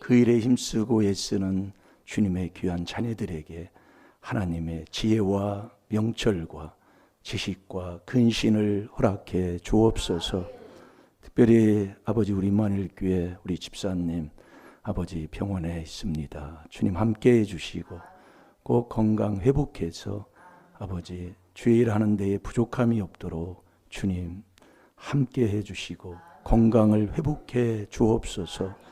그 일에 힘쓰고 애쓰는 주님의 귀한 자녀들에게 하나님의 지혜와 명철과 지식과 근신을 허락해 주옵소서. 특별히 아버지 우리 임마누엘교회 우리 집사님 아버지 병원에 있습니다. 주님 함께해 주시고 꼭 건강 회복해서 아버지 주일 하는 데에 부족함이 없도록 주님 함께해 주시고 건강을 회복해 주옵소서.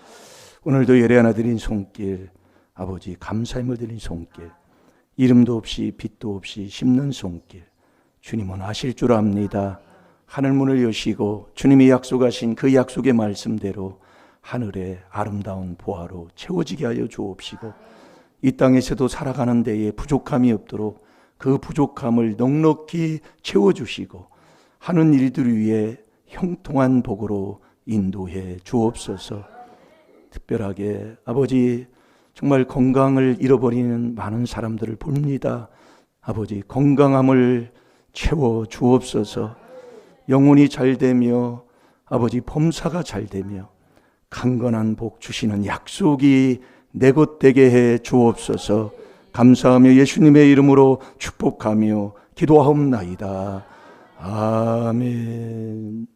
오늘도 예배 하나 드린 손길 아버지 감사함을 드린 손길 이름도 없이 빛도 없이 심는 손길 주님은 아실 줄 압니다. 하늘 문을 여시고 주님이 약속하신 그 약속의 말씀대로 하늘의 아름다운 보화로 채워지게 하여 주옵시고 이 땅에서도 살아가는 데에 부족함이 없도록 그 부족함을 넉넉히 채워주시고 하는 일들 위에 형통한 복으로 인도해 주옵소서. 특별하게 아버지 정말 건강을 잃어버리는 많은 사람들을 봅니다. 아버지 건강함을 채워 주옵소서. 영혼이 잘되며 아버지 범사가 잘되며 강건한 복 주시는 약속이 내 것 되게 해 주옵소서. 감사하며 예수님의 이름으로 축복하며 기도하옵나이다. 아멘.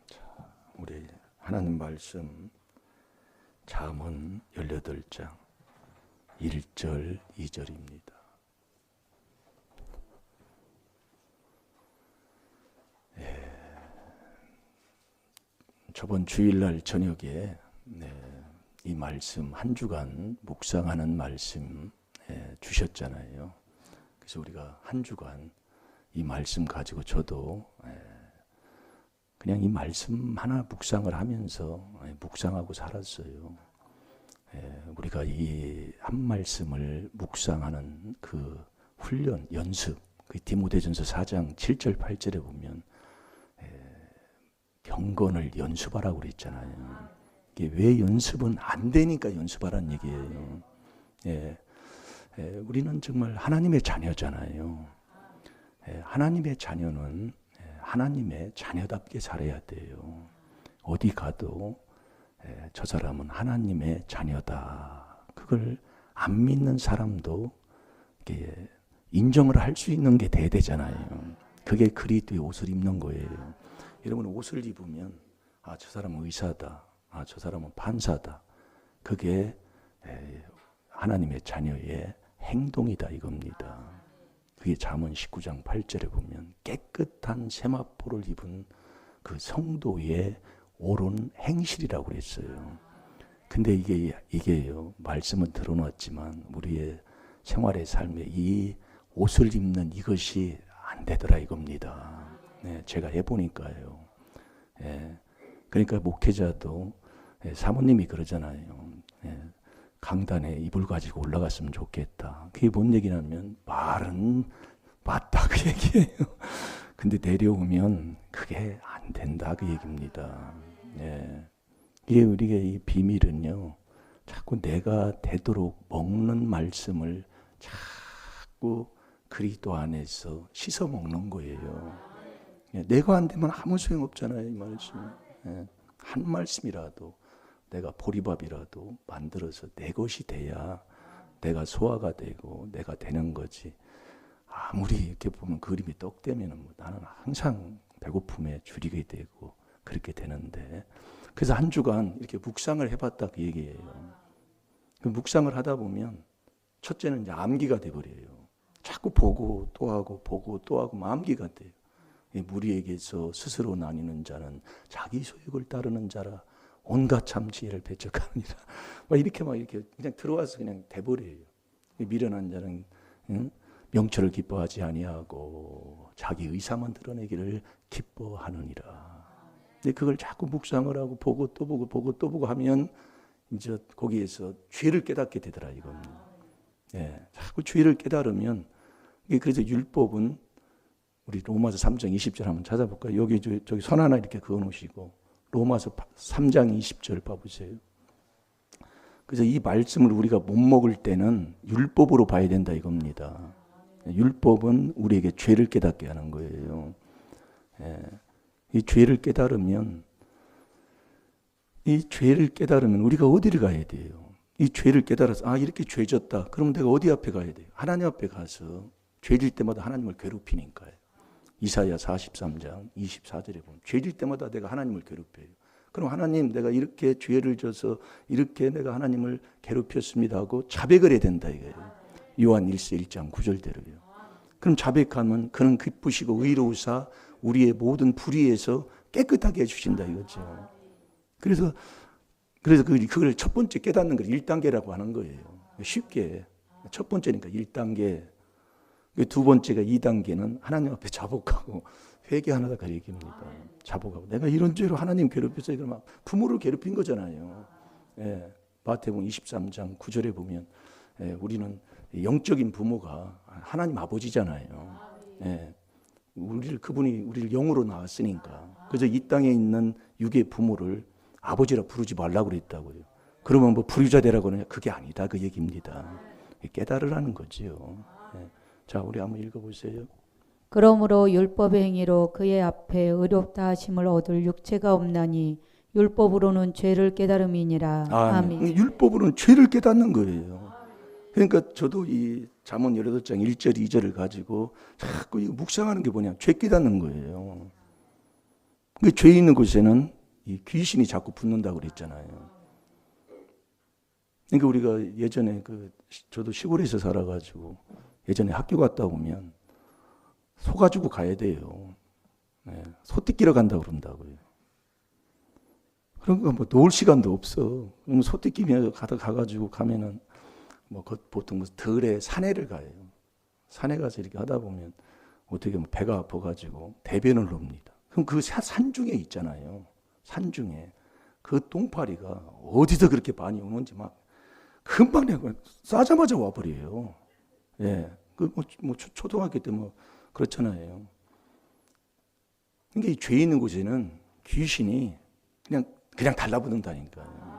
자, 우리 하나님 말씀 잠언 18장 1절 2절입니다. 저번 주일날 저녁에 이 말씀 한 주간 묵상하는 말씀 주셨잖아요. 그래서 우리가 한 주간 이 말씀 가지고 저도 그냥 이 말씀 하나 묵상을 하면서 묵상하고 살았어요. 우리가 이 한 말씀을 묵상하는 그 훈련, 연습, 그 디모데전서 4장 7절 8절에 보면 경건을 연습하라고 그랬잖아요. 이게 왜 연습은 안 되니까 연습하라는 얘기예요. 우리는 정말 하나님의 자녀잖아요. 하나님의 자녀는 하나님의 자녀답게 살아야 돼요. 어디 가도 저 사람은 하나님의 자녀다. 그걸 안 믿는 사람도 인정을 할 수 있는 게 돼야 되잖아요. 그게 그리스도의 옷을 입는 거예요. 여러분 옷을 입으면 저 사람은 의사다. 저 사람은 판사다. 그게 하나님의 자녀의 행동이다 이겁니다. 그게 잠언 19장 8절에 보면 깨끗한 세마포를 입은 그 성도의 옳은 행실이라고 그랬어요. 근데 이게요, 말씀은 들어놨지만 우리의 생활의 삶에 이 옷을 입는 이것이 안 되더라 이겁니다. 제가 해보니까요. 그러니까 목회자도 사모님이 그러잖아요. 강단에 이불 가지고 올라갔으면 좋겠다. 그게 뭔 얘기냐면 말은 맞다 그 얘기예요. 근데 내려오면 그게 안 된다 그 얘기입니다. 이게 우리의 이 비밀은요. 자꾸 내가 되도록 먹는 말씀을 자꾸 그리스도 안에서 씻어 먹는 거예요. 내가 안 되면 아무 소용 없잖아요, 이 말씀. 한 말씀이라도 내가 보리밥이라도 만들어서 내 것이 돼야 내가 소화가 되고 내가 되는 거지. 아무리 이렇게 보면 그림이 떡되면 나는 항상 배고픔에 줄이게 되고 그렇게 되는데, 그래서 한 주간 이렇게 묵상을 해봤다 그 얘기예요. 그 묵상을 하다 보면 첫째는 이제 암기가 돼버려요. 자꾸 보고 또 하고 보고 또 하고 암기가 돼요. 무리에게서 스스로 나뉘는 자는 자기 소욕을 따르는 자라 온갖 참 지혜를 배척하느니라. 이렇게 그냥 들어와서 그냥 돼버려요. 미련한 자는 명철을 기뻐하지 아니하고 자기 의사만 드러내기를 기뻐하느니라. 근데 그걸 자꾸 묵상을 하고 보고 또 보고 보고 또 보고 하면 이제 거기에서 죄를 깨닫게 되더라 이겁니다. 자꾸 죄를 깨달으면 그래서 율법은 우리 로마서 3장 20절 한번 찾아볼까요? 여기 저기 선 하나 이렇게 그어 놓으시고 로마서 3장 20절 봐보세요. 그래서 이 말씀을 우리가 못 먹을 때는 율법으로 봐야 된다 이겁니다. 율법은 우리에게 죄를 깨닫게 하는 거예요. 이 죄를 깨달으면 우리가 어디를 가야 돼요? 이 죄를 깨달아서 이렇게 죄졌다. 그럼 내가 어디 앞에 가야 돼요? 하나님 앞에 가서 죄질 때마다 하나님을 괴롭히니까요. 이사야 43장 24절에 보면 죄질 때마다 내가 하나님을 괴롭혀요. 그럼 하나님, 내가 이렇게 죄를 져서 이렇게 내가 하나님을 괴롭혔습니다 하고 자백을 해야 된다 이거예요. 요한 1서 1장 9절대로요. 그럼 자백하면 그는 기쁘시고 의로우사 우리의 모든 불의에서 깨끗하게 해주신다 이거죠. 그래서 그걸 첫 번째 깨닫는 걸 1단계라고 하는 거예요. 쉽게. 첫 번째니까 1단계. 두 번째가 2단계는 하나님 앞에 자복하고 회개하나다 그 얘기입니다. 자복하고. 내가 이런 죄로 하나님 괴롭혔어요. 그러면 부모를 괴롭힌 거잖아요. 예, 마태복음 23장 9절에 보면 우리는 영적인 부모가 하나님 아버지잖아요. 예, 그분이 우리를 영으로 낳았으니까. 그래서 이 땅에 있는 육의 부모를 아버지라 부르지 말라고 그랬다고요. 그러면 뭐 불효자 되라고 하느냐? 그게 아니다 그 얘기입니다. 깨달으라는 거지요. 예. 자, 우리 한번 읽어보세요. 그러므로 율법의 행위로 그의 앞에 의롭다 하심을 얻을 육체가 없나니 율법으로는 죄를 깨달음이니라. 아멘. 율법으로는 죄를 깨닫는 거예요. 그러니까 저도 이 잠언 18장 1절 2절을 가지고 자꾸 이거 묵상하는 게 뭐냐? 죄 깨닫는 거예요. 그 죄 있는 곳에는 이 귀신이 자꾸 붙는다고 그랬잖아요. 그러니까 우리가 예전에 저도 시골에서 살아가지고 예전에 학교 갔다 오면 소 가지고 가야 돼요. 네, 소 뜯기러 간다고 그런다고요. 그러니까 뭐 놀 시간도 없어. 그럼 소 뜯기며 가가지고 가면은 보통 들에 산에를 가요. 산에 가서 이렇게 하다 보면 어떻게 보면 배가 아파가지고 대변을 놉니다. 그럼 그 산 중에 있잖아요. 산 중에 그 똥파리가 어디서 그렇게 많이 오는지 막 금방 내가 싸자마자 와버려요. 예, 초등학교 때 그렇잖아요. 그러니까 이 죄 있는 곳에는 귀신이 그냥 달라붙는다니까요.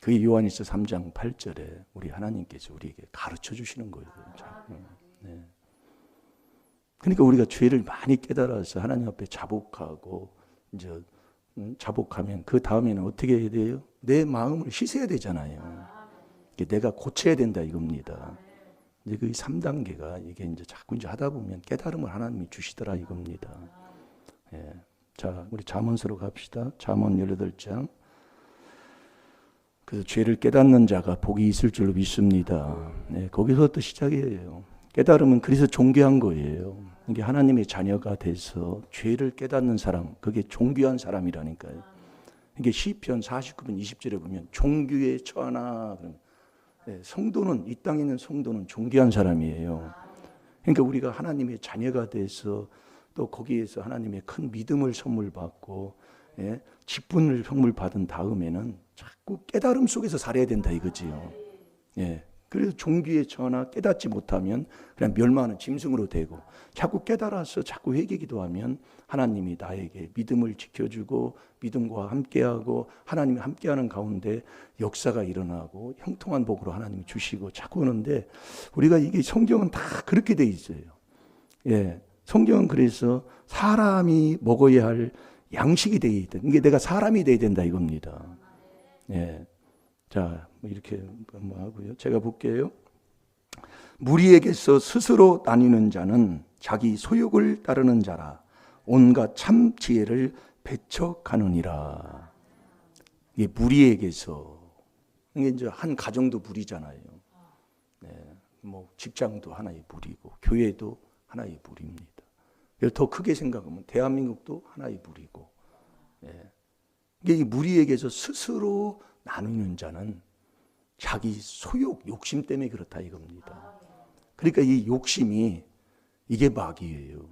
그게 요한일서 3장 8절에 우리 하나님께서 우리에게 가르쳐 주시는 거예요. 네. 그러니까 우리가 죄를 많이 깨달아서 하나님 앞에 자복하고 이제 자복하면 그 다음에는 어떻게 해야 돼요? 내 마음을 씻어야 되잖아요. 내가 고쳐야 된다 이겁니다. 이제 그 3단계가 이게 이제 자꾸 이제 하다 보면 깨달음을 하나님이 주시더라 이겁니다. 예. 자, 우리 잠언서로 갑시다. 잠언 18장. 그래서 죄를 깨닫는 자가 복이 있을 줄로 믿습니다. 네, 거기서부터 시작이에요. 깨달음은 그래서 존귀한 거예요. 이게 하나님의 자녀가 돼서 죄를 깨닫는 사람, 그게 존귀한 사람이라니까요. 이게 시편 49편 20절에 보면 존귀에 처하나. 네, 성도는, 이 땅에 있는 성도는 존귀한 사람이에요. 그러니까 우리가 하나님의 자녀가 돼서 또 거기에서 하나님의 큰 믿음을 선물 받고 직분을 선물 받은 다음에는 자꾸 깨달음 속에서 살아야 된다 이거지요. 예. 그래서 종귀에 처하나 깨닫지 못하면 그냥 멸망하는 짐승으로 되고, 자꾸 깨달아서 자꾸 회개기도하면 하나님이 나에게 믿음을 지켜주고 믿음과 함께하고 하나님이 함께하는 가운데 역사가 일어나고 형통한 복으로 하나님이 주시고 자꾸 오는데, 우리가 이게 성경은 다 그렇게 돼 있어요. 예. 성경은 그래서 사람이 먹어야 할 양식이 되어 있다. 이게 내가 사람이 되어야 된다 이겁니다. 예. 자, 이렇게 하고요. 제가 볼게요. 무리에게서 스스로 나뉘는 자는 자기 소욕을 따르는 자라 온갖 참 지혜를 배척하느니라. 이게 무리에게서, 이게 이제 한 가정도 무리잖아요. 네, 직장도 하나의 무리고 교회도 하나의 무리입니다. 더 크게 생각하면 대한민국도 하나의 무리고. 예. 이게 무리에게서 스스로 나누는 자는 자기 소욕, 욕심 때문에 그렇다 이겁니다. 그러니까 이 욕심이 이게 마귀예요.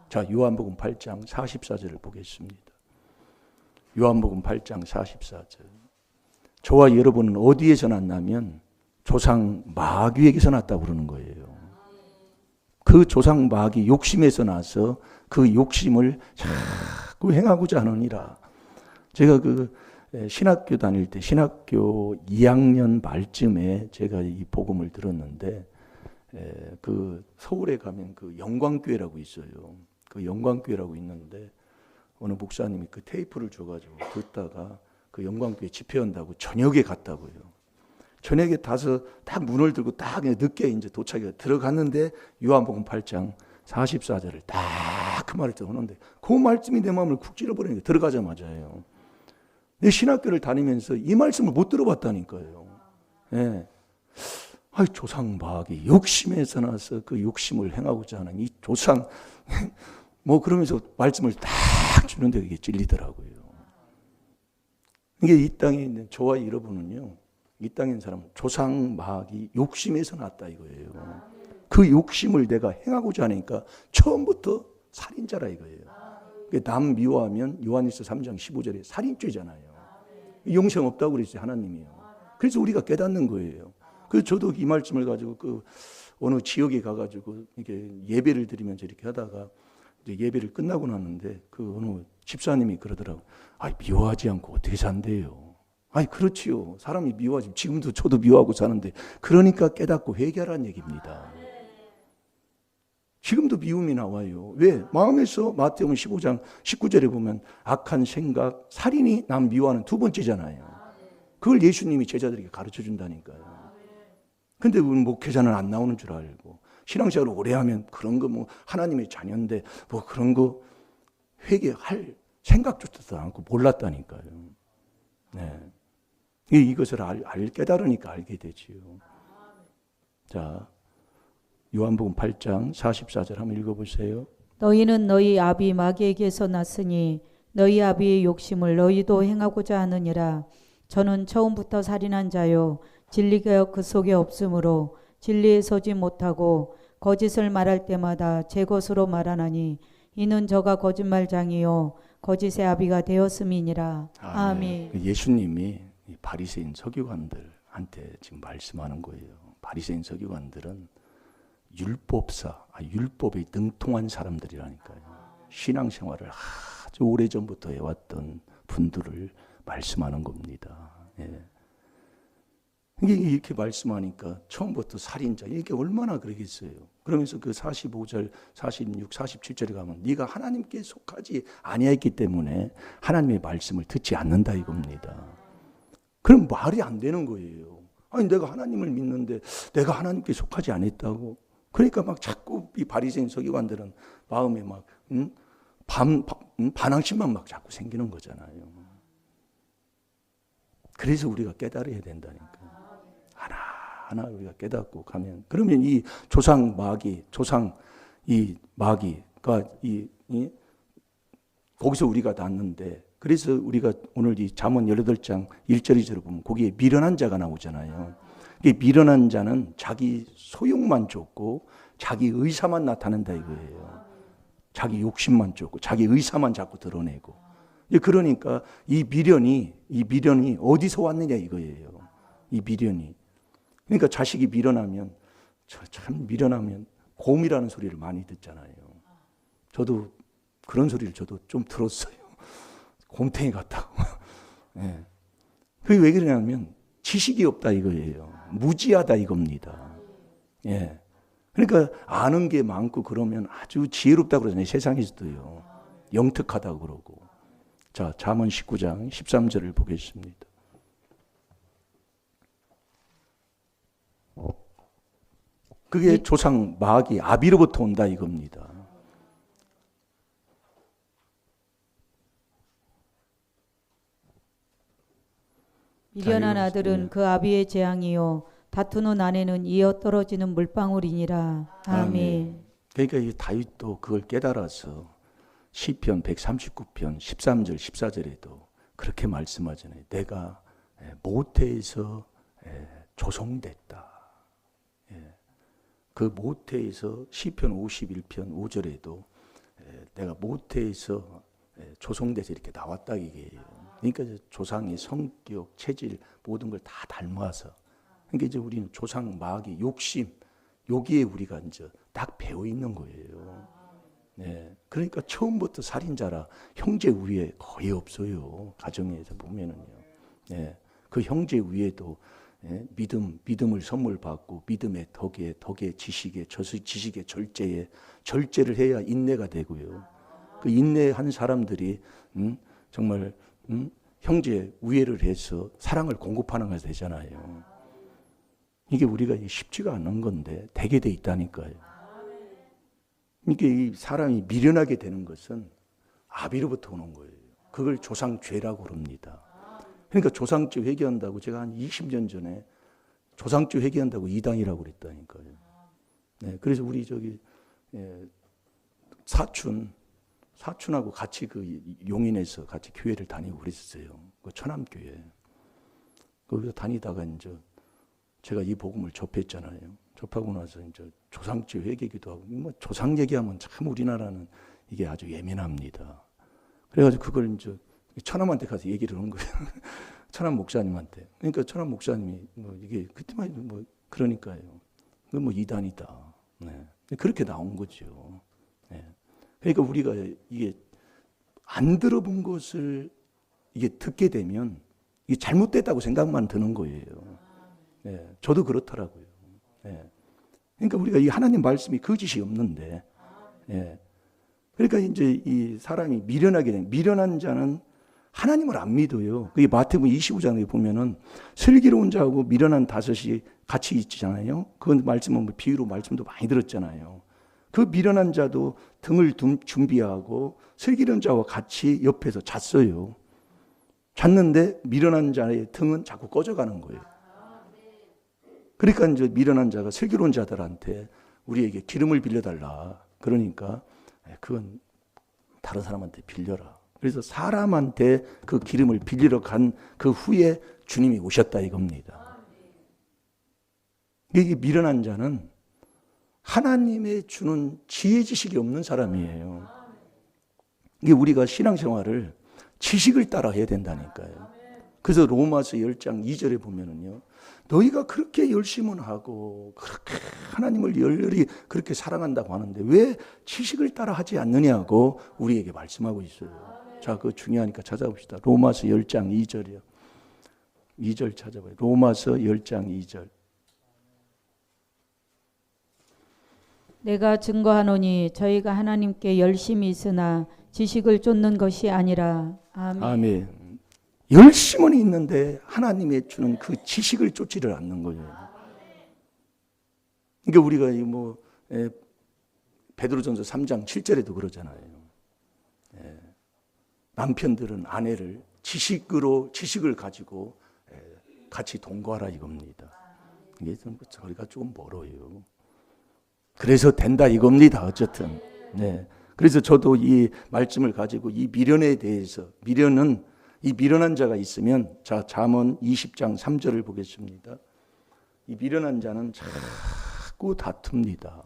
자, 요한복음 8장 44절을 보겠습니다. 요한복음 8장 44절. 저와 여러분은 어디에서 났냐면 조상 마귀에게서 났다고 그러는 거예요. 그 조상 마귀 욕심에서 나서 그 욕심을 자꾸 행하고자 하느니라. 제가 신학교 다닐 때 신학교 2학년 말쯤에 제가 이 복음을 들었는데, 그 서울에 가면 그 영광교회라고 있어요. 그 영광교회라고 있는데 어느 목사님이 그 테이프를 줘가지고 듣다가 그 영광교회 집회한다고 저녁에 갔다고요. 저녁에 가서 딱 문을 들고 딱 늦게 이제 도착해 들어갔는데 요한복음 8장 44절을 딱 그 말을 듣는데 그 말씀이 내 마음을 쿡 찔러버리는 게 들어가자마자요. 내 신학교를 다니면서 이 말씀을 못 들어봤다니까요. 예. 아이, 조상마귀 욕심에서 나서 그 욕심을 행하고자 하는 이 조상 뭐 그러면서 말씀을 딱 주는데 그게 찔리더라고요. 이게 이 땅에 있는 저와 여러분은요, 이 땅에 있는 사람은 조상마귀 욕심에서 났다 이거예요. 그 욕심을 내가 행하고자 하니까 처음부터 살인자라 이거예요. 남 미워하면 요한일서 3장 15절에 살인죄잖아요. 용서 없다고 그랬어요, 하나님이요. 그래서 우리가 깨닫는 거예요. 그래서 저도 이 말씀을 가지고 그 어느 지역에 가가지고 이게 예배를 드리면서 이렇게 하다가 이제 예배를 끝나고 났는데 그 어느 집사님이 그러더라고. 아이, 미워하지 않고 어떻게 산대요? 아이, 그렇지요. 사람이 미워하지. 지금도 저도 미워하고 사는데 그러니까 깨닫고 회개하라는 얘기입니다. 지금도 미움이 나와요. 왜? 마음에서 마태복음 15장 19절에 보면 악한 생각, 살인이 남 미워하는 두 번째잖아요. 그걸 예수님이 제자들에게 가르쳐 준다니까요. 근데 우리 목회자는 안 나오는 줄 알고 신앙생활을 오래 하면 그런 거 뭐 하나님의 자녀인데 뭐 그런 거 회개할 생각조차도 않고 몰랐다니까요. 네. 이것을 깨달으니까 알게 되지요. 자, 요한복음 8장 44절 한번 읽어보세요. 너희는 너희 아비 마귀에게서 났으니 너희 아비의 욕심을 너희도 행하고자 하느니라. 저는 처음부터 살인한 자요 진리가 그 속에 없으므로 진리에 서지 못하고 거짓을 말할 때마다 제 것으로 말하나니 이는 저가 거짓말장이요 거짓의 아비가 되었음이니라. 아멘. 예수님이 바리새인 서기관들한테 지금 말씀하는 거예요. 바리새인 서기관들은 율법에 능통한 사람들이라니까요. 신앙생활을 아주 오래전부터 해왔던 분들을 말씀하는 겁니다. 예. 이렇게 말씀하니까 처음부터 살인자 이게 얼마나 그러겠어요. 그러면서 그 45절, 46, 47절에 가면 네가 하나님께 속하지 아니했기 때문에 하나님의 말씀을 듣지 않는다 이겁니다. 그럼 말이 안 되는 거예요. 아니 내가 하나님을 믿는데 내가 하나님께 속하지 않았다고. 그러니까 막 자꾸 이 바리새인 서기관들은 마음에 막 반항심만 막 자꾸 생기는 거잖아요. 그래서 우리가 깨달아야 된다니까. 하나 우리가 깨닫고 가면 그러면 이 조상 이 마귀가 거기서 우리가 났는데 그래서 우리가 오늘 이 잠언 18장 1절 2절을 보면 거기에 미련한 자가 나오잖아요. 이 미련한 자는 자기 소욕만 쫓고 자기 의사만 나타낸다 이거예요. 자기 욕심만 쫓고 자기 의사만 자꾸 드러내고. 그러니까 이 미련이 어디서 왔느냐 이거예요. 이 미련이. 그러니까 자식이 미련하면 참 미련하면 곰이라는 소리를 많이 듣잖아요. 저도 그런 소리를 저도 좀 들었어요. 곰탱이 같다고. 예. 그게 왜 그러냐면 지식이 없다 이거예요. 무지하다 이겁니다. 예. 그러니까 아는 게 많고 그러면 아주 지혜롭다 그러잖아요. 세상에서도요. 영특하다고 그러고. 자, 잠언 19장 13절을 보겠습니다. 그게 조상 마귀 아비로부터 온다 이겁니다. 미련한 아들은 그 아비의 재앙이요 다투는 아내는 이어 떨어지는 물방울이니라. 아멘. 그러니까 이 다윗도 그걸 깨달아서 시편 139편 13절 14절에도 그렇게 말씀하잖아요. 내가 모태에서 조성됐다. 그 모태에서 시편 51편 5절에도 내가 모태에서 조성돼서 이렇게 나왔다 이게요. 그러니까 조상의 성격, 체질 모든 걸 다 닮아서. 그러니까 이제 우리는 조상 마귀 욕심 여기에 우리가 이제 딱 배어 있는 거예요. 네. 그러니까 처음부터 살인자라 형제 위에 거의 없어요. 가정에서 보면은요. 네. 그 형제 위에도 믿음을 선물 받고 믿음의 덕에 지식에 지식의 절제를 해야 인내가 되고요. 그 인내한 사람들이 정말 형제 우애를 해서 사랑을 공급하는 것이 되잖아요. 이게 우리가 쉽지가 않은 건데 되게 돼 있다니까요. 이게 이 사람이 미련하게 되는 것은 아비로부터 오는 거예요. 그걸 조상죄라고 그럽니다. 그러니까 조상죄 회개한다고 제가 한 20년 전에 조상죄 회개한다고 이단이라고 그랬다니까요. 네, 그래서 우리 사촌하고 같이 그 용인에서 같이 교회를 다니고 그랬었어요. 그 천암교회. 거기서 다니다가 이제 제가 이 복음을 접했잖아요. 접하고 나서 이제 조상죄 회개기도 하고, 뭐 조상 얘기하면 참 우리나라는 이게 아주 예민합니다. 그래가지고 그걸 이제 천암한테 가서 얘기를 한 거예요. 천암 목사님한테. 그러니까 천암 목사님이 뭐 이게 그때만 해도 뭐 그러니까요. 그 뭐 이단이다. 네. 그렇게 나온 거죠. 네. 그러니까 우리가 이게 안 들어본 것을 이게 듣게 되면 이게 잘못됐다고 생각만 드는 거예요. 네. 저도 그렇더라고요. 네. 그러니까 우리가 이 하나님 말씀이 거짓이 없는데, 네. 그러니까 이제 이 사람이 미련하게 되는, 미련한 자는 하나님을 안 믿어요. 그게 마태복음 25장에 보면은 슬기로운 자하고 미련한 다섯이 같이 있잖아요. 그 말씀은 뭐 비유로 말씀도 많이 들었잖아요. 그 미련한 자도 등을 준비하고 슬기로운 자와 같이 옆에서 잤어요. 잤는데 미련한 자의 등은 자꾸 꺼져가는 거예요. 그러니까 이제 미련한 자가 슬기로운 자들한테 우리에게 기름을 빌려달라. 그러니까 그건 다른 사람한테 빌려라. 그래서 사람한테 그 기름을 빌리러 간 그 후에 주님이 오셨다 이겁니다. 이게 미련한 자는 하나님의 주는 지혜 지식이 없는 사람이에요. 이게 우리가 신앙생활을 지식을 따라 해야 된다니까요. 그래서 로마서 10장 2절에 보면은요. 너희가 그렇게 열심은 하고 그렇게 하나님을 열렬히 그렇게 사랑한다고 하는데 왜 지식을 따라 하지 않느냐고 우리에게 말씀하고 있어요. 자, 그거 중요하니까 찾아봅시다. 로마서 10장 2절이요. 2절 찾아봐요. 로마서 10장 2절. 내가 증거하노니 저희가 하나님께 열심히 있으나 지식을 쫓는 것이 아니라. 아멘. 아멘. 열심은 있는데 하나님의 주는 그 지식을 쫓지를 않는 거예요. 그러니까 우리가 뭐 베드로전서 3장 7절에도 그러잖아요. 남편들은 아내를 지식을 가지고 같이 동거하라 이겁니다. 이게 저희가 조금 멀어요. 그래서 된다 이겁니다. 어쨌든. 네. 그래서 저도 이 말씀을 가지고 이 미련에 대해서 이 미련한 자가 있으면 자 잠언 20장 3절을 보겠습니다. 이 미련한 자는 자꾸 다툽니다.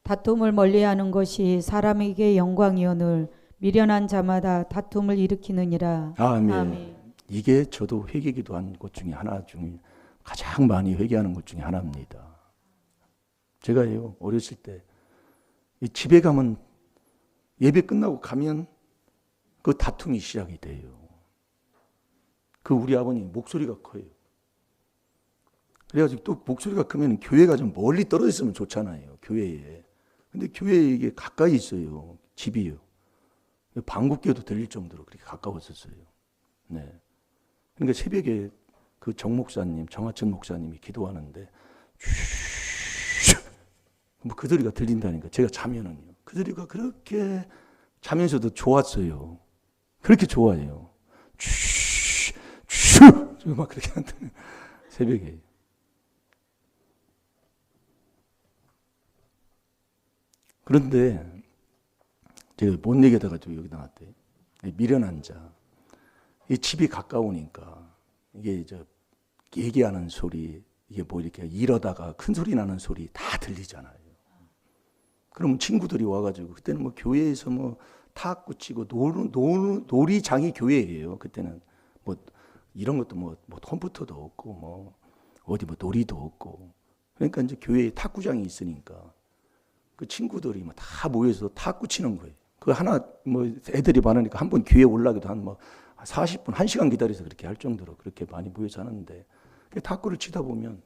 다툼을 멀리하는 것이 사람에게 영광이오늘 미련한 자마다 다툼을 일으키느니라. 아멘. 아멘. 이게 저도 회개기도 한 것 중에 하나 중에 가장 많이 회개하는 것 중에 하나입니다. 제가요 어렸을 때 집에 가면 예배 끝나고 가면 그 다툼이 시작이 돼요. 그 우리 아버님 목소리가 커요. 그래가지고 또 목소리가 크면 교회가 좀 멀리 떨어져 있으면 좋잖아요. 교회에. 근데 교회에 이게 가까이 있어요. 집이요. 방귀뀌어도 들릴 정도로 그렇게 가까웠었어요. 네. 그러니까 새벽에 그 정하천 목사님이 기도하는데 뭐 그 소리가 들린다니까. 제가 자면은요. 그 소리가 그렇게 자면서도 좋았어요. 그렇게 좋아해요. 막 그렇게 한다. 새벽에. 그런데 제가 뭔 얘기하다 가지고 여기 나왔대. 미련한 자. 이 집이 가까우니까 이게 이제 얘기하는 소리, 이게 뭐 이렇게 이러다가 큰 소리 나는 소리 다 들리잖아요. 그러면 친구들이 와가지고 그때는 뭐 교회에서 뭐 탁구 치고 놀이장이 교회예요. 그때는 뭐 이런 것도 뭐 컴퓨터도 없고 뭐 어디 뭐 놀이도 없고 그러니까 이제 교회에 탁구장이 있으니까 그 친구들이 뭐 다 모여서 탁구 치는 거예요. 그 하나 뭐 애들이 많으니까 한 번 교회 올라가기도 한 뭐 40분, 1시간 기다려서 그렇게 할 정도로 그렇게 많이 모여서 하는데 탁구를 치다 보면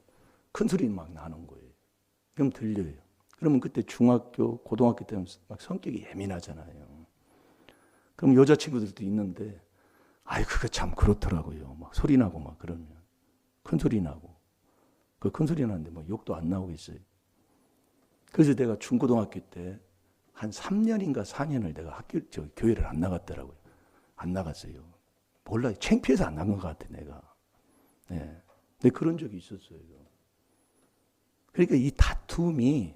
큰 소리 막 나는 거예요. 그럼 들려요. 그러면 그때 중학교, 고등학교 때는 막 성격이 예민하잖아요. 그럼 여자친구들도 있는데 아이 그거 참 그렇더라고요. 막 소리 나고 막 그러면 큰 소리 나고 그 큰 소리 나는데 뭐 욕도 안 나오겠어요. 그래서 내가 중고등학교 때 한 3년인가 4년을 내가 교회를 안 나갔더라고요. 안 나갔어요. 몰라요. 창피해서 안 나간 것 같아 내가. 네. 근데 그런 적이 있었어요. 그러니까 이 다툼이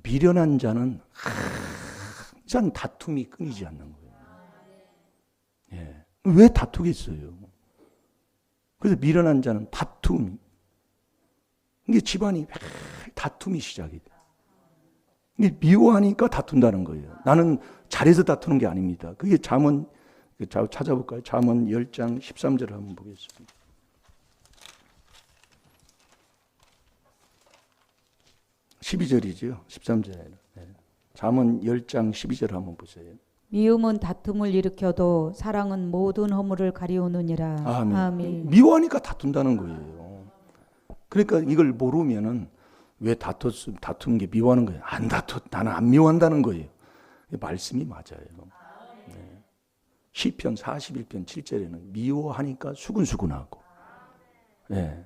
미련한 자는 항상 다툼이 끊이지 않는 거예요. 예. 왜 다투겠어요? 그래서 미련한 자는 다툼. 이게 집안이 다툼이 시작이 돼. 이게 미워하니까 다툰다는 거예요. 나는 잘해서 다투는 게 아닙니다. 그게 잠언 찾아볼까요? 잠언 10장 13절을 한번 보겠습니다. 12절이죠. 13절에. 잠언 10장 12절 한번 보세요. 미움은 다툼을 일으켜도 사랑은 모든 허물을 가리우느니라. 아멘. 아멘. 미워하니까 다툰다는 거예요. 그러니까 이걸 모르면은 왜 다투는 게 미워하는 거예요? 나는 안 미워한다는 거예요. 말씀이 맞아요. 네. 시편 41편 7절에는 미워하니까 수근수근하고. 네.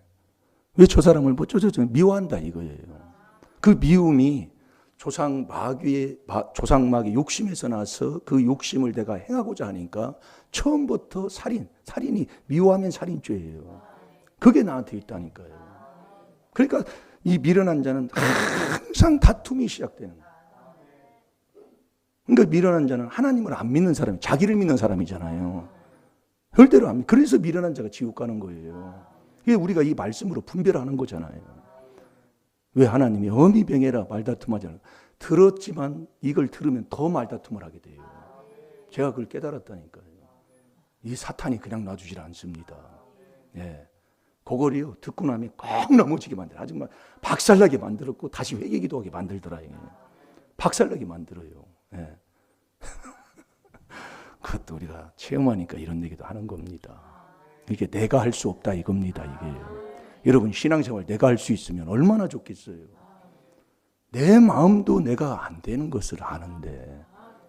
왜 저 사람을 뭐 미워한다 이거예요. 그 미움이 조상마귀의 욕심에서 나서 그 욕심을 내가 행하고자 하니까 처음부터 살인이 미워하면 살인죄예요. 그게 나한테 있다니까요. 그러니까 이 미련한 자는 항상 다툼이 시작되는 거예요. 그러니까 미련한 자는 하나님을 안 믿는 사람이 자기를 믿는 사람이잖아요. 절대로 안 믿. 그래서 미련한 자가 지옥 가는 거예요. 이게 우리가 이 말씀으로 분별하는 거잖아요. 왜 하나님이 어미병해라 말다툼하잖아요. 들었지만 이걸 들으면 더 말다툼을 하게 돼요. 제가 그걸 깨달았다니까요. 이 사탄이 그냥 놔주질 않습니다. 예. 그거리요 듣고 나면 꼭 넘어지게 만들어. 아주 막 박살나게 만들었고 다시 회개기도하게 만들더라요. 박살나게 만들어요. 예. 그것도 우리가 체험하니까 이런 얘기도 하는 겁니다. 이게 내가 할 수 없다 이겁니다. 이게 여러분 신앙생활 내가 할 수 있으면 얼마나 좋겠어요. 내 마음도 내가 안 되는 것을 아는데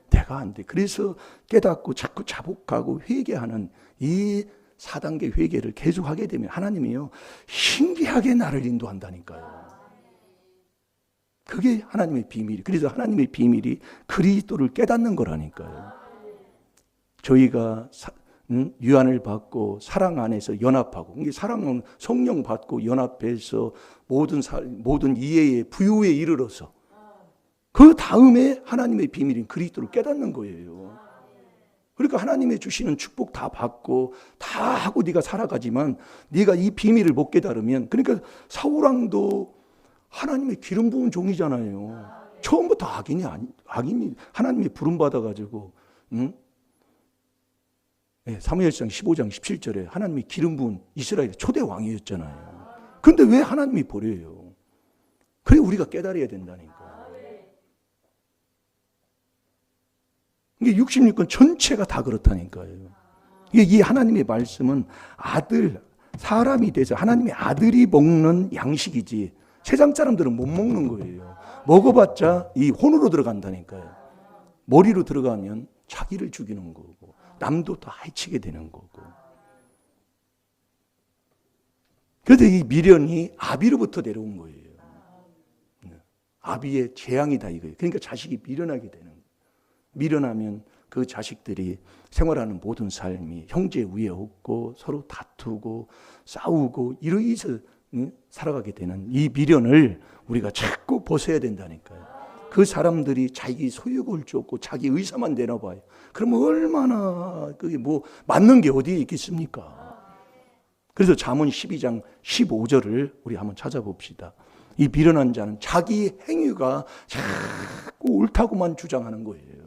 내가 안 돼. 그래서 깨닫고 자꾸 자복하고 회개하는 이 4단계 회개를 계속하게 되면 하나님이요 신기하게 나를 인도한다니까요. 그게 하나님의 비밀이. 그래서 하나님의 비밀이 그리스도를 깨닫는 거라니까요. 저희가 유한을 받고 사랑 안에서 연합하고, 이게 사랑은 성령 받고 연합해서 모든 이해의 부유에 이르러서 그 다음에 하나님의 비밀인 그리스도를 깨닫는 거예요. 그러니까 하나님의 주시는 축복 다 받고 다 하고 네가 살아가지만 네가 이 비밀을 못 깨달으면, 그러니까 사울왕도 하나님의 기름 부은 종이잖아요. 처음부터 악인이 하나님의 부름 받아가지고 사무엘상 15장 17절에 하나님이 기름 부은 이스라엘의 초대 왕이었잖아요. 그런데 왜 하나님이 버려요? 그래 우리가 깨달아야 된다니까. 이게 66권 전체가 다 그렇다니까요. 이게 이 하나님의 말씀은 사람이 돼서 하나님의 아들이 먹는 양식이지 세상 사람들은 못 먹는 거예요. 먹어봤자 이 혼으로 들어간다니까요. 머리로 들어가면 자기를 죽이는 거고 남도 더 해치게 되는 거고. 그래서 이 미련이 아비로부터 내려온 거예요. 아비의 재앙이다 이거예요. 그러니까 자식이 미련하게 되는 거예요. 미련하면 그 자식들이 생활하는 모든 삶이 형제 위에 없고 서로 다투고 싸우고 이러해서 살아가게 되는 이 미련을 우리가 자꾸 벗어야 된다니까요. 그 사람들이 자기 소욕을 쫓고 자기 의사만 내놔봐요. 그러면 얼마나 그게 뭐 맞는 게 어디에 있겠습니까? 그래서 잠언 12장 15절을 우리 한번 찾아봅시다. 이 미련한 자는 자기 행위가 자꾸 옳다고만 주장하는 거예요.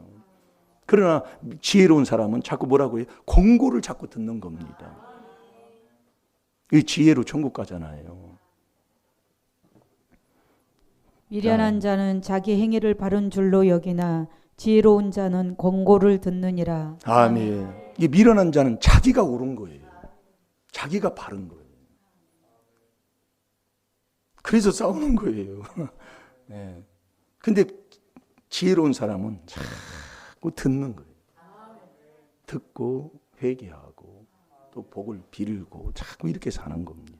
그러나 지혜로운 사람은 자꾸 뭐라고 해요? 권고를 자꾸 듣는 겁니다. 이 지혜로 천국 가잖아요. 미련한 자는 자기 행위를 바른 줄로 여기나 지혜로운 자는 권고를 듣느니라. 아멘. 이 미련한 자는 자기가 옳은 거예요. 자기가 바른 거예요. 그래서 싸우는 거예요. 네. 근데 지혜로운 사람은 자꾸 듣는 거예요. 듣고 회개하고 또 복을 빌고 자꾸 이렇게 사는 겁니다.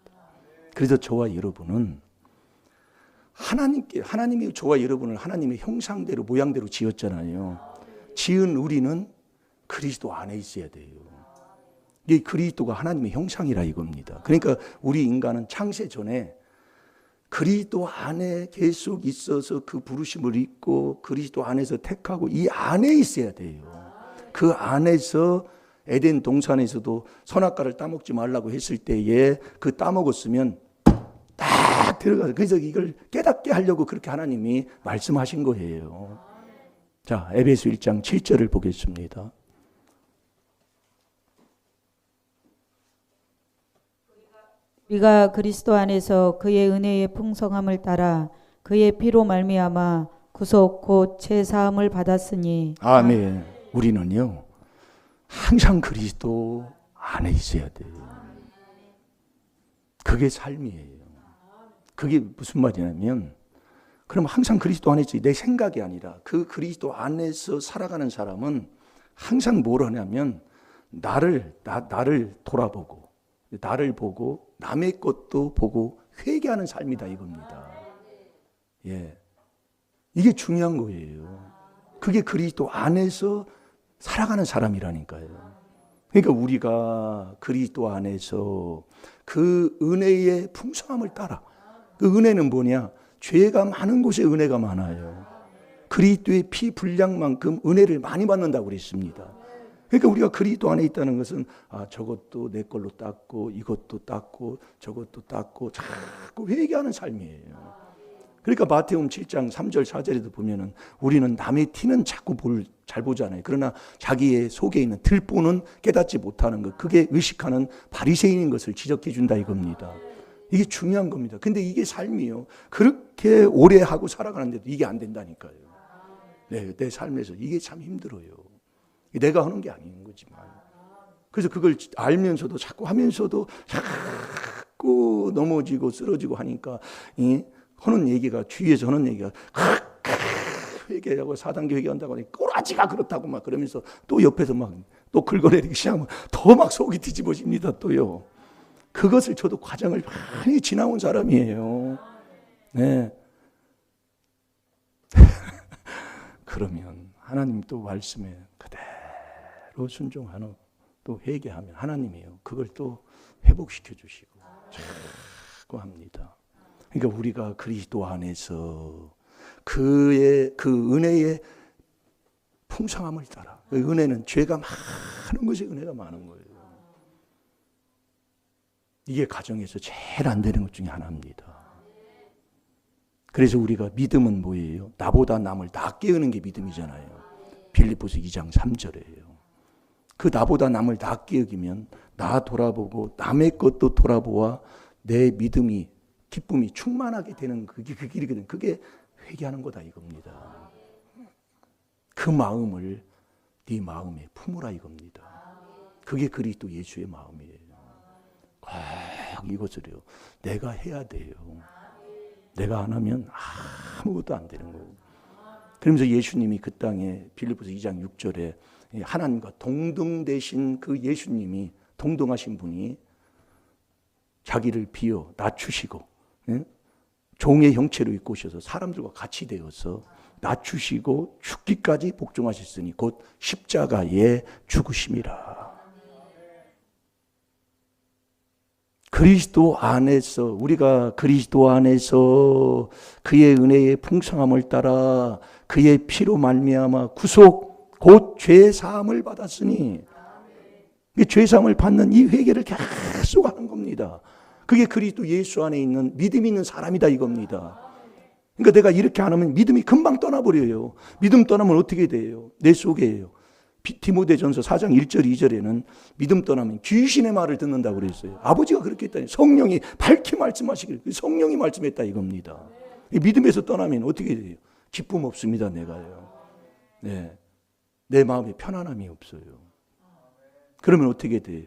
그래서 저와 여러분은 하나님이 저와 여러분을 하나님의 형상대로 모양대로 지었잖아요. 지은 우리는 그리스도 안에 있어야 돼요. 이 그리스도가 하나님의 형상이라 이겁니다. 그러니까 우리 인간은 창세 전에 그리스도 안에 계속 있어서 그 부르심을 입고 그리스도 안에서 택하고 이 안에 있어야 돼요. 그 안에서 에덴 동산에서도 선악과를 따먹지 말라고 했을 때에 그 따먹었으면 딱 들어가서 그래서 이걸 깨닫게 하려고 그렇게 하나님이 말씀하신 거예요. 자, 에베소 1장 7절을 보겠습니다. 우리가 그리스도 안에서 그의 은혜의 풍성함을 따라 그의 피로 말미암아 구속 곧 제사함을 받았으니. 아멘. 우리는요 항상 그리스도 안에 있어야 돼요. 그게 삶이에요. 그게 무슨 말이냐면 그럼 항상 그리스도 안에 있지 내 생각이 아니라 그 그리스도 안에서 살아가는 사람은 항상 뭘 하냐면 나를 돌아보고 나를 보고 남의 것도 보고 회개하는 삶이다 이겁니다. 예, 이게 중요한 거예요. 그게 그리스도 안에서 살아가는 사람이라니까요. 그러니까 우리가 그리스도 안에서 그 은혜의 풍성함을 따라 그 은혜는 뭐냐? 죄가 많은 곳에 은혜가 많아요. 그리스도의 피 분량만큼 은혜를 많이 받는다고 그랬습니다. 그러니까 우리가 그리스도 안에 있다는 것은 저것도 내 걸로 닦고 이것도 닦고 저것도 닦고 자꾸 회개하는 삶이에요. 그러니까 마태복음 7장 3절 4절에도 보면은 우리는 남의 티는 자꾸 잘 보잖아요. 그러나 자기의 속에 있는 들보는 깨닫지 못하는 것, 그게 의식하는 바리새인인 것을 지적해 준다 이겁니다. 이게 중요한 겁니다. 근데 이게 삶이요. 그렇게 오래 하고 살아가는데도 이게 안 된다니까요. 네, 내 삶에서 이게 참 힘들어요. 내가 하는 게 아닌 거지만. 그래서 그걸 알면서도 자꾸 하면서도 자꾸 넘어지고 쓰러지고 하니까 하는 얘기가 주위에서 하는 얘기가 회개하고 사단계 회개한다고 하니 꼬라지가 그렇다고 막 그러면서 또 옆에서 막 또 긁어내리기 시작하면 더 막 속이 뒤집어집니다 또요. 그것을 저도 과정을 많이 지나온 사람이에요. 네. 그러면 하나님 또 말씀에 그대로 순종하는 또 회개하면 하나님이요. 그걸 또 회복시켜 주시고 자꾸 합니다. 그러니까 우리가 그리스도 안에서 그의 그 은혜의 풍성함을 따라 그 은혜는 죄가 많은 것이 은혜가 많은 거예요. 이게 가정에서 제일 안 되는 것 중에 하나입니다. 그래서 우리가 믿음은 뭐예요? 나보다 남을 낫게 여는 게 믿음이잖아요. 빌립보서 2장 3절이에요. 그 나보다 남을 낫게 여기면 나 돌아보고 남의 것도 돌아보아 내 믿음이 기쁨이 충만하게 되는 그게 그 길이거든요. 그게 회개하는 거다 이겁니다. 그 마음을 네 마음에 품으라 이겁니다. 그게 그리스도 예수의 마음이에요. 꼭 이것을요. 내가 해야 돼요. 내가 안 하면 아무것도 안 되는 거고. 그러면서 예수님이 그 땅에 빌립보서 2장 6절에 하나님과 동등되신 그 예수님이 동등하신 분이 자기를 비워 낮추시고 종의 형체로 입고 오셔서 사람들과 같이 되어서 낮추시고 죽기까지 복종하셨으니 곧 십자가에 죽으심이라. 그리스도 안에서 우리가 그리스도 안에서 그의 은혜의 풍성함을 따라 그의 피로 말미암아 구속 곧 죄 사함을 받았으니 죄 사함을 받는 이 회개를 계속 하는 겁니다. 그게 그리스도 예수 안에 있는 믿음 있는 사람이다 이겁니다. 그러니까 내가 이렇게 안 하면 믿음이 금방 떠나버려요. 믿음 떠나면 어떻게 돼요? 내 속에요. 디모데전서 4장 1절 2절에는 믿음 떠나면 귀신의 말을 듣는다고 그랬어요. 아버지가 그렇게 했다니. 성령이 밝히 말씀하시길 성령이 말씀했다 이겁니다. 믿음에서 떠나면 어떻게 돼요? 기쁨 없습니다 내가요. 네. 내 마음에 편안함이 없어요. 그러면 어떻게 돼요?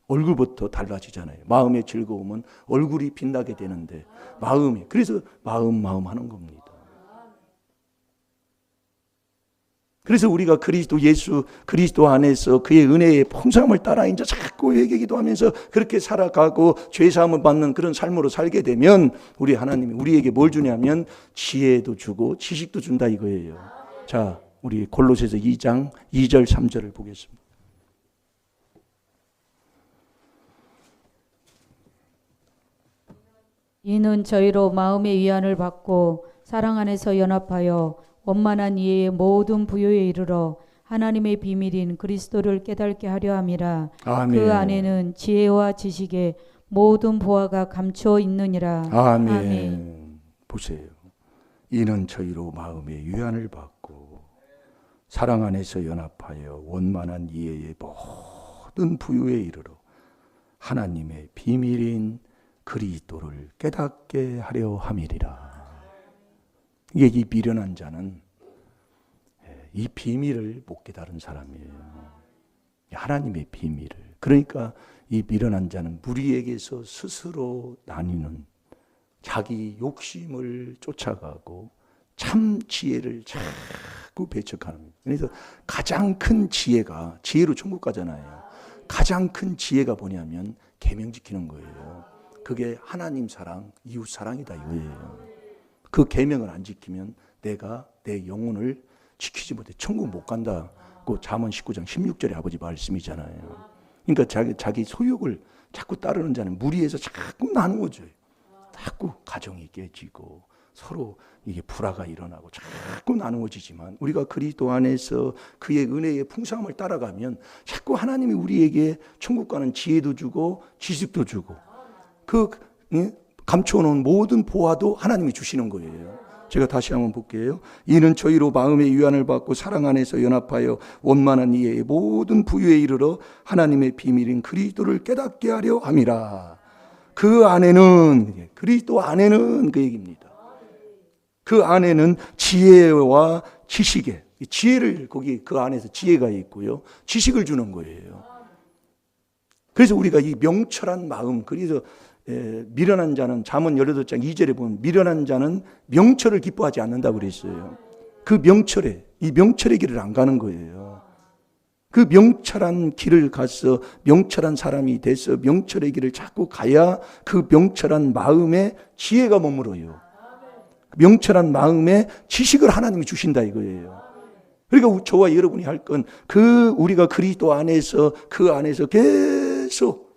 얼굴부터 달라지잖아요. 마음의 즐거움은 얼굴이 빛나게 되는데 마음이, 그래서 마음 하는 겁니다. 그래서 우리가 예수 그리스도 안에서 그의 은혜의 풍성함을 따라 이제 자꾸 회개기도 하면서 그렇게 살아가고 죄사함을 받는 그런 삶으로 살게 되면 우리 하나님이 우리에게 뭘 주냐면 지혜도 주고 지식도 준다 이거예요. 자, 우리 골로새서 2장 2절 3절을 보겠습니다. 이는 저희로 마음의 위안을 받고 사랑 안에서 연합하여 원만한 이해의 모든 부요에 이르러 하나님의 비밀인 그리스도를 깨닫게 하려 함이라. 아멘. 그 안에는 지혜와 지식의 모든 보화가 감추어 있느니라. 아멘. 아멘. 보세요. 이는 저희로 마음의 위안을 받고 사랑 안에서 연합하여 원만한 이해의 모든 부요에 이르러 하나님의 비밀인 그리스도를 깨닫게 하려 함이리라. 이게 이 미련한 자는 이 비밀을 못 깨달은 사람이에요. 하나님의 비밀을. 그러니까 이 미련한 자는 무리에게서 스스로 나뉘는 자기 욕심을 쫓아가고 참 지혜를 자꾸 배척하는 거예요. 그래서 가장 큰 지혜가, 지혜로 천국 가잖아요. 가장 큰 지혜가 뭐냐면 계명 지키는 거예요. 그게 하나님 사랑, 이웃 사랑이다 이거예요. 그 계명을 안 지키면 내가 내 영혼을 지키지 못해 천국 못 간다고 잠언 19장 16절에 아버지 말씀이잖아요. 그러니까 자기 소욕을 자꾸 따르는 자는 무리에서 자꾸 나누어져요. 자꾸 가정이 깨지고 서로 이게 불화가 일어나고 자꾸 나누어지지만 우리가 그리스도 안에서 그의 은혜의 풍성함을 따라가면 자꾸 하나님이 우리에게 천국 가는 지혜도 주고 지식도 주고 그 감춰놓은 모든 보화도 하나님이 주시는 거예요. 제가 다시 한번 볼게요. 이는 저희로 마음의 위안을 받고 사랑 안에서 연합하여 원만한 이해의 모든 부유에 이르러 하나님의 비밀인 그리스도를 깨닫게 하려 함이라. 그 안에는, 그리스도 안에는 그 얘기입니다. 그 안에는 지혜와 지식의, 지혜를 거기 그 안에서 지혜가 있고요. 지식을 주는 거예요. 그래서 우리가 이 명철한 마음, 그래서 미련한 자는 잠언 18장 2절에 보면 미련한 자는 명철을 기뻐하지 않는다고 그랬어요. 그 명철에, 이 명철의 길을 안 가는 거예요. 그 명철한 길을 가서 명철한 사람이 돼서 명철의 길을 자꾸 가야 그 명철한 마음에 지혜가 머물어요. 명철한 마음에 지식을 하나님이 주신다 이거예요. 그러니까 저와 여러분이 할 건 우리가 그리스도 안에서 그 안에서 계속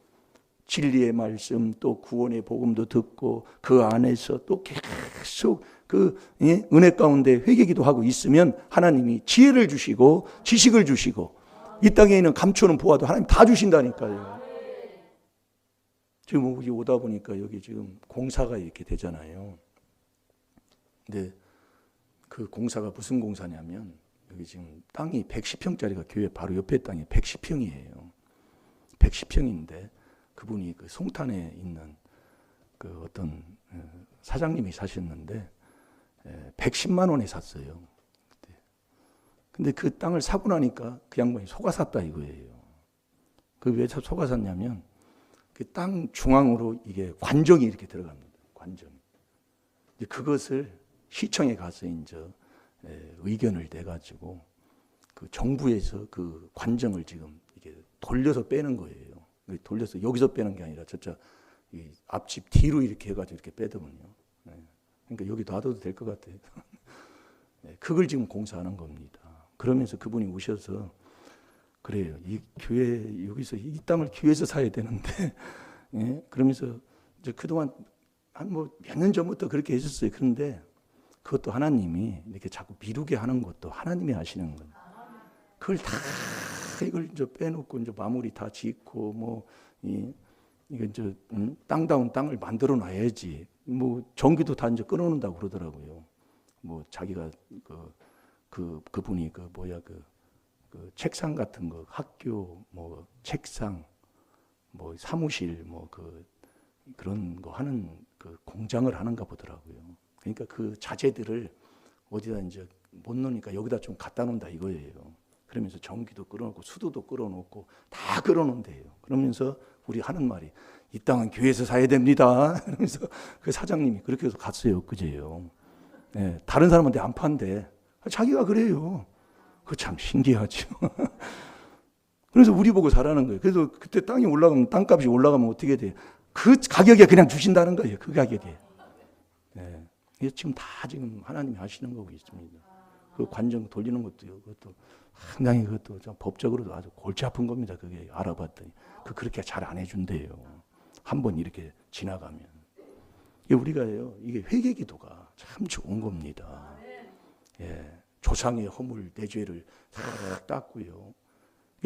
진리의 말씀 또 구원의 복음도 듣고 그 안에서 또 계속 그 은혜 가운데 회개기도 하고 있으면 하나님이 지혜를 주시고 지식을 주시고 이 땅에 있는 감추는 보화도 하나님 다 주신다니까요. 지금 여기 오다 보니까 여기 지금 공사가 이렇게 되잖아요. 근데 그 공사가 무슨 공사냐면 여기 지금 땅이 110평짜리가 교회 바로 옆에 땅이 110평이에요. 110평인데 그분이 그 송탄에 있는 그 어떤 사장님이 사셨는데 110만 원에 샀어요. 근데 그 땅을 사고 나니까 그 양반이 속아 샀다 이거예요. 그 왜 속아 샀냐면 그 땅 중앙으로 이게 관정이 이렇게 들어갑니다. 관정. 그것을 시청에 가서 이제 의견을 내가지고 그 정부에서 그 관정을 지금 이게 돌려서 빼는 거예요. 돌려서 여기서 빼는 게 아니라 저쪽 이 앞집 뒤로 이렇게 해가지고 이렇게 빼더군요. 그러니까 여기 놔둬도 될 것 같아요. 그걸 지금 공사하는 겁니다. 그러면서 그분이 오셔서 그래요. 이 교회 여기서 이 땅을 교회에서 사야 되는데, 그러면서 이제 그동안 한 뭐 몇 년 전부터 그렇게 했었어요. 그런데 그것도 하나님이 이렇게 자꾸 미루게 하는 것도 하나님이 하시는 거예요. 그걸 다 이걸 이제 빼놓고 이제 마무리 다 짓고 뭐 이거 이제 땅다운 땅을 만들어 놔야지. 뭐 전기도 다 이제 끊어놓는다고 그러더라고요. 뭐 자기가 그분이 그 책상 같은 거 학교 뭐 책상 뭐 사무실 뭐 그런 거 하는 그 공장을 하는가 보더라고요. 그러니까 그 자재들을 어디다 이제 못 놓으니까 여기다 좀 갖다 놓는다 이거예요. 그러면서 전기도 끌어놓고 수도도 끌어놓고 다 끌어놓는데요. 그러면서 우리 하는 말이 이 땅은 교회에서 사야 됩니다. 그러면서 그 사장님이 그렇게 해서 갔어요. 그제요. 예, 다른 사람한테 안 판대. 자기가 그래요. 그거 참 신기하죠. 그래서 우리 보고 사라는 거예요. 그래서 그때 땅이 올라가면 땅값이 올라가면 어떻게 돼요? 그 가격에 그냥 주신다는 거예요. 그 가격에. 예, 이게 지금 다 지금 하나님이 하시는 거고 있습니다. 그 관정 돌리는 것도요. 그것도 상당히 그것도 좀 법적으로도 아주 골치 아픈 겁니다. 그게 알아봤더니 그렇게 잘 안 해준대요. 한번 이렇게 지나가면. 이게 우리가요. 이게 회개기도가 참 좋은 겁니다. 예, 조상의 허물 내 죄를 닦고요.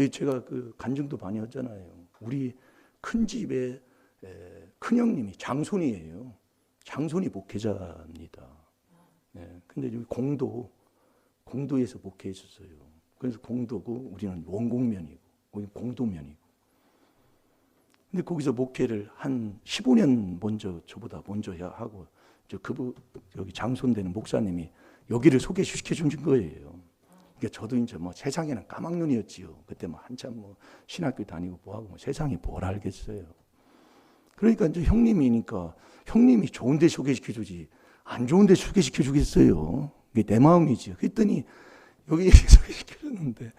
제가 그 간증도 많이 했잖아요. 우리 큰 집에 큰형님이 장손이에요. 장손이 목회자입니다. 예, 근데 여기 공도에서 목회했었어요. 그래서 공도고 우리는 원공면이고 우리는 공도면이고. 근데 거기서 목회를 한 15년 저보다 먼저 하고 여기 장손 되는 목사님이 여기를 소개시켜 준 거예요. 그러니까 저도 이제 뭐 세상에는 까막눈이었지요. 그때 뭐 한참 뭐 신학교 다니고 뭐하고 뭐 세상에 뭘 알겠어요. 그러니까 이제 형님이니까 형님이 좋은 데 소개시켜 주지 안 좋은 데 소개시켜 주겠어요. 이게 내 마음이지. 그랬더니 여기 소개시켜 줬는데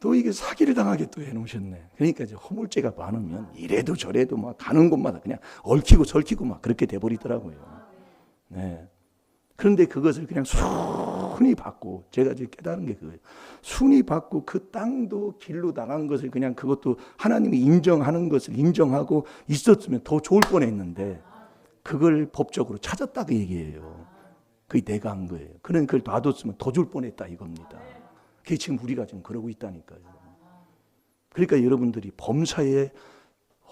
또 이게 사기를 당하게 또 해놓으셨네. 그러니까 이제 허물죄가 많으면 이래도 저래도 막 가는 곳마다 그냥 얽히고 설키고 막 그렇게 돼버리더라고요. 네. 그런데 그것을 그냥 순히 받고 제가 이제 깨달은 게 그거예요. 순히 받고 그 땅도 길로 나간 것을 그냥 그것도 하나님이 인정하는 것을 인정하고 있었으면 더 좋을 뻔했는데 그걸 법적으로 찾았다 그 얘기예요. 그게 내가 한 거예요. 그런 그걸 놔뒀으면 더 줄 뻔했다 이겁니다. 그게 지금 우리가 지금 그러고 있다니까요. 그러니까 여러분들이 범사의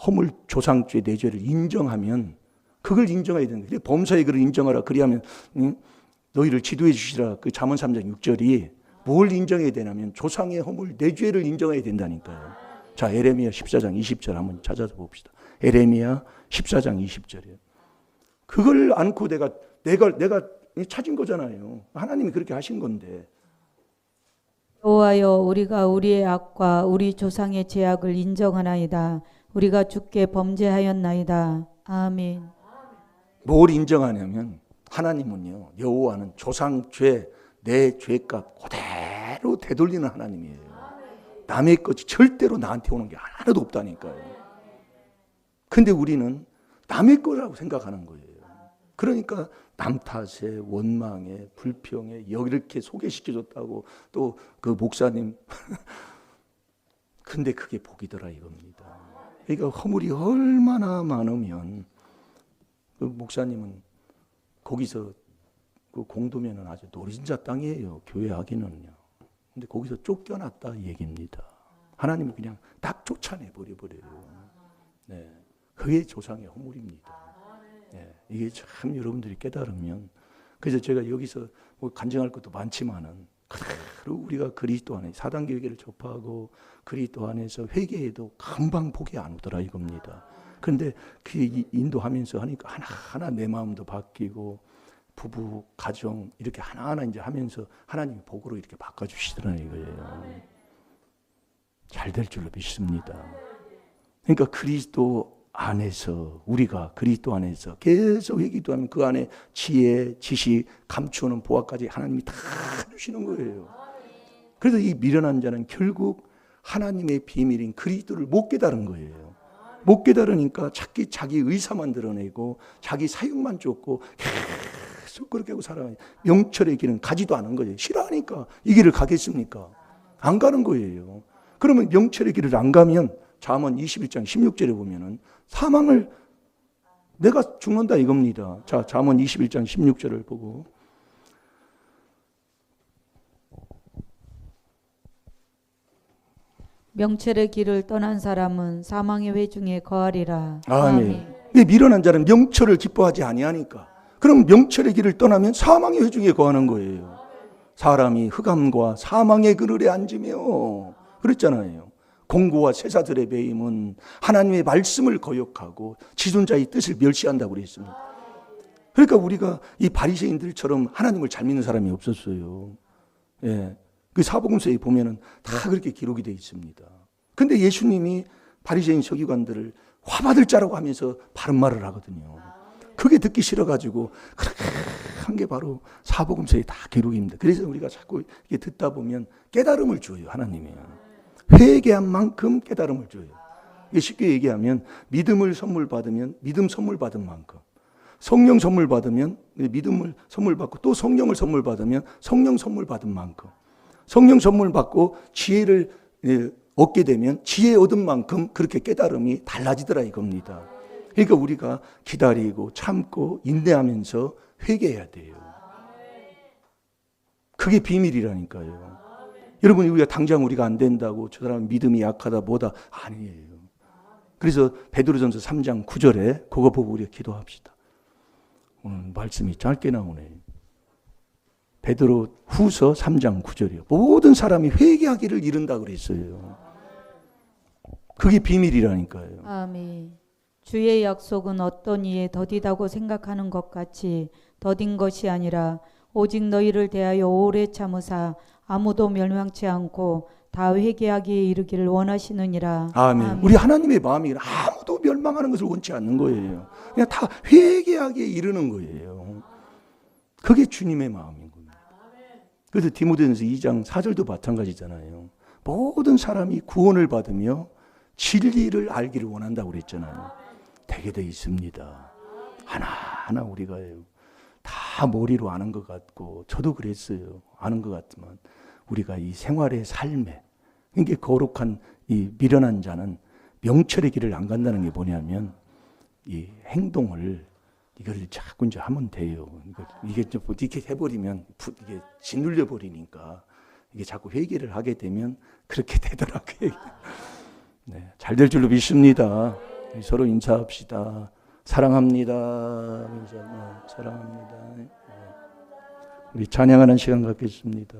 허물 조상죄 내 죄를 인정하면 그걸 인정해야 되는 거예요. 범사의 그를 인정하라. 그리하면 너희를 지도해 주시라. 그 잠언 3장 6절이 뭘 인정해야 되냐면 조상의 허물 내 죄를 인정해야 된다니까요. 자, 에레미야 14장 20절 한번 찾아서 봅시다. 에레미야 14장 20절이에요. 그걸 안고 내가 찾은 거잖아요. 하나님이 그렇게 하신 건데. 여호와여 우리가 우리의 악과 우리 조상의 죄악을 인정하나이다. 우리가 주께 범죄하였나이다. 아멘. 뭘 인정하냐면 하나님은요. 여호와는 조상죄 내 죄값 그대로 되돌리는 하나님이에요. 남의 것이 절대로 나한테 오는 게 하나도 없다니까요. 근데 우리는 남의 거라고 생각하는 거예요. 그러니까 남 탓에 원망에 불평에 이렇게 소개시켜줬다고 또 그 목사님 근데 그게 복이더라 이겁니다. 그러니까 허물이 얼마나 많으면 그 목사님은 거기서 그 공도면은 아주 노른자 땅이에요. 교회 하기는요. 근데 거기서 쫓겨났다 이 얘기입니다. 하나님은 그냥 딱 쫓아내 버려요. 네, 그게 조상의 허물입니다. 네, 이게 참 여러분들이 깨달으면 그래서 제가 여기서 뭐 간증할 것도 많지만은 그대로 우리가 그리스도 안에 사단계획을 접하고 그리스도 안에서 회개해도 금방 복이 안 오더라 이겁니다. 그런데 그 인도하면서 하니까 하나하나 내 마음도 바뀌고 부부, 가정 이렇게 하나하나 이제 하면서 하나님이 복으로 이렇게 바꿔주시더라는 이거예요. 잘 될 줄로 믿습니다. 그러니까 그리스도 안에서 우리가 그리스도 안에서 계속 회기도하면 그 안에 지혜, 지식, 감추는 보화까지 하나님이 다 주시는 거예요. 그래서 이 미련한 자는 결국 하나님의 비밀인 그리스도를 못 깨달은 거예요. 못 깨달으니까 자기 의사만 드러내고 자기 사육만 쫓고 계속 그렇게 하고 살아가요. 명철의 길은 가지도 않은 거예요. 싫어하니까 이 길을 가겠습니까? 안 가는 거예요. 그러면 명철의 길을 안 가면 잠언 21장 16절에 보면은 사망을 내가 죽는다 이겁니다. 자, 잠언 21장 16절을 보고 명철의 길을 떠난 사람은 사망의 회중에 거하리라. 아멘. 미련한 자는 명철을 기뻐하지 아니하니까. 그럼 명철의 길을 떠나면 사망의 회중에 거하는 거예요. 사람이 흑암과 사망의 그늘에 앉으며 그랬잖아요. 공고와 세사들의 배임은 하나님의 말씀을 거역하고 지존자의 뜻을 멸시한다고 그랬습니다. 그러니까 우리가 이 바리새인들처럼 하나님을 잘 믿는 사람이 없었어요. 예. 그 사복음서에 보면은 다 그렇게 기록이 되어 있습니다. 근데 예수님이 바리새인 서기관들을 화받을 자라고 하면서 바른 말을 하거든요. 그게 듣기 싫어가지고 그렇게 한 게 바로 사복음서에 다 기록입니다. 그래서 우리가 자꾸 이게 듣다 보면 깨달음을 줘요, 하나님이. 회개한 만큼 깨달음을 줘요. 이게 쉽게 얘기하면 믿음을 선물 받으면 믿음 선물 받은 만큼, 성령 선물 받으면 믿음을 선물 받고 또 성령을 선물 받으면 성령 선물 받은 만큼, 성령 선물 받고 지혜를 얻게 되면 지혜 얻은 만큼 그렇게 깨달음이 달라지더라 이겁니다. 그러니까 우리가 기다리고 참고 인내하면서 회개해야 돼요. 그게 비밀이라니까요. 여러분, 우리가 당장 우리가 안 된다고 저 사람 믿음이 약하다 뭐다 아니에요. 그래서 베드로전서 3장 9절에 그거 보고 우리가 기도합시다. 오늘 말씀이 짧게 나오네요. 베드로 후서 3장 9절이요. 모든 사람이 회개하기를 이른다 그랬어요. 그게 비밀이라니까요. 아멘. 주의 약속은 어떤 이에 더디다고 생각하는 것 같이 더딘 것이 아니라 오직 너희를 대하여 오래 참으사 아무도 멸망치 않고 다 회개하기에 이르기를 원하시느니라. 아멘. 아멘. 우리 하나님의 마음이 아무도 멸망하는 것을 원치 않는 거예요. 그냥 다 회개하기에 이르는 거예요. 그게 주님의 마음인 겁니다. 그래서 디모데전서 2장 4절도 마찬가지잖아요. 모든 사람이 구원을 받으며 진리를 알기를 원한다고 그랬잖아요. 되게 돼 있습니다. 하나하나 우리가 다 머리로 아는 것 같고 저도 그랬어요. 아는 것 같지만 우리가 이 생활의 삶에 이게 거룩한 이 미련한 자는 명철의 길을 안 간다는 게 뭐냐면 이 행동을 이걸 자꾸 이제 하면 돼요. 이게 좀 이렇게 해버리면 이게 짓눌려 버리니까 이게 자꾸 회개를 하게 되면 그렇게 되더라고요. 네, 잘 될 줄로 믿습니다. 서로 인사합시다. 사랑합니다. 사랑합니다. 우리 찬양하는 시간 갖겠습니다.